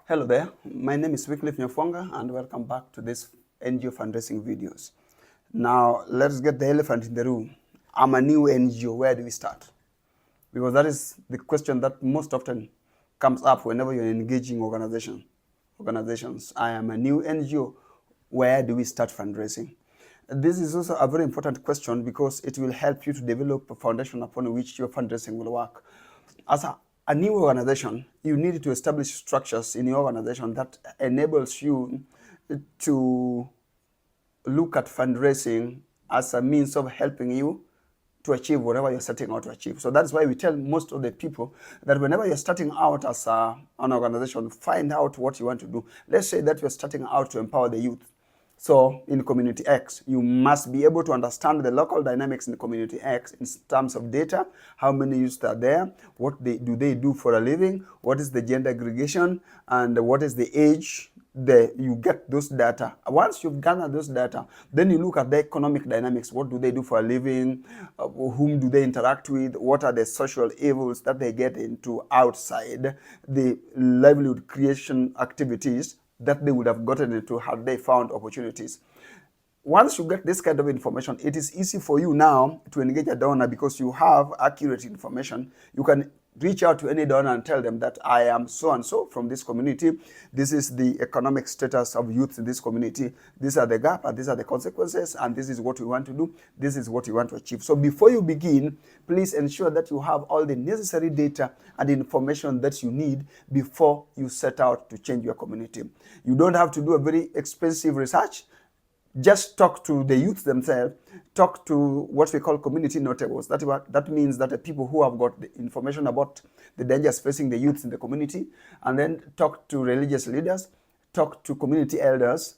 Hello there, my name is Wycliffe Nyafonga and welcome back to this NGO fundraising videos. Now let's get the elephant in the room. I'm a new NGO, where do we start? Because that is the question that most often comes up whenever you're engaging organizations. I am a new NGO, where do we start fundraising? This is also a very important question because it will help you to develop a foundation upon which your fundraising will work. As a new organization, you need to establish structures in your organization that enables you to look at fundraising as a means of helping you to achieve whatever you're setting out to achieve. So that's why we tell most of the people that whenever you're starting out as an organization, find out what you want to do. Let's say that you're starting out to empower the youth. So in community X, you must be able to understand the local dynamics in community X in terms of data, how many youths are there, what do they do for a living, what is the gender aggregation, and what is the age. You get those data. Once you've gathered those data, then you look at the economic dynamics. What do they do for a living? Whom do they interact with? What are the social evils that they get into outside the livelihood creation activities that they would have gotten into had they found opportunities? Once you get this kind of information, it is easy for you now to engage a donor because you have accurate information. You can reach out to any donor and tell them that I am so-and-so from this community. This is the economic status of youth in this community. These are the gap and these are the consequences, and this is what we want to do. This is what we want to achieve. So before you begin, please ensure that you have all the necessary data and information that you need before you set out to change your community. You don't have to do a very expensive research. Just talk to the youth themselves, talk to what we call community notables. That means that the people who have got the information about the dangers facing the youth in the community, and then talk to religious leaders, talk to community elders,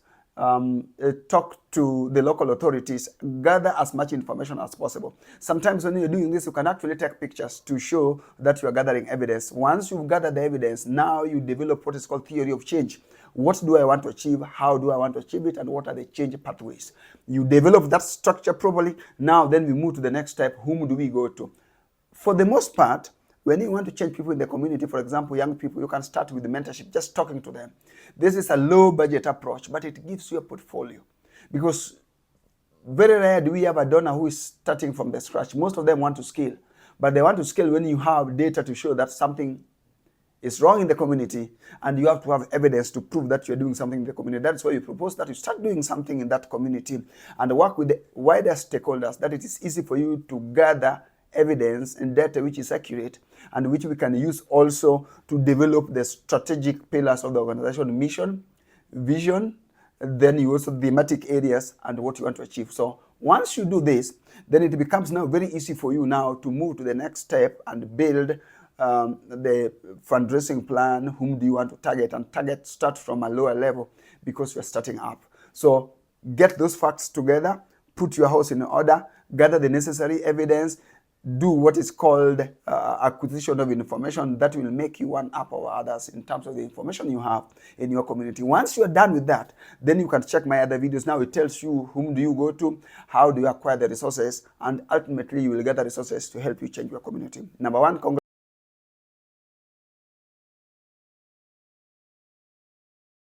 talk to the local authorities, gather as much information as possible. Sometimes when you're doing this, you can actually take pictures to show that you are gathering evidence. Once you've gathered the evidence, now you develop what is called theory of change. What do I want to achieve? How do I want to achieve it? And what are the change pathways? You develop that structure properly. Now then we move to the next step. Whom do we go to? For the most part, when you want to change people in the community, for example, young people, you can start with the mentorship, just talking to them. This is a low budget approach, but it gives you a portfolio. Because very rare do we have a donor who is starting from the scratch. Most of them want to scale, but they want to scale when you have data to show that something is wrong in the community, and you have to have evidence to prove that you're doing something in the community. That's why you propose that you start doing something in that community and work with the wider stakeholders, that it is easy for you to gather evidence and data which is accurate and which we can use also to develop the strategic pillars of the organization: mission, vision, then you also thematic areas and what you want to achieve. So once you do this, then it becomes now very easy for you now to move to the next step and build the fundraising plan. Whom do you want to target? And target start from a lower level because you're starting up. So get those facts together, put your house in order, gather the necessary evidence, do what is called acquisition of information that will make you one up over others in terms of the information you have in your community. Once you're done with that, then you can check my other videos. Now it tells you whom do you go to, how do you acquire the resources, and ultimately you will get the resources to help you change your community. Number one,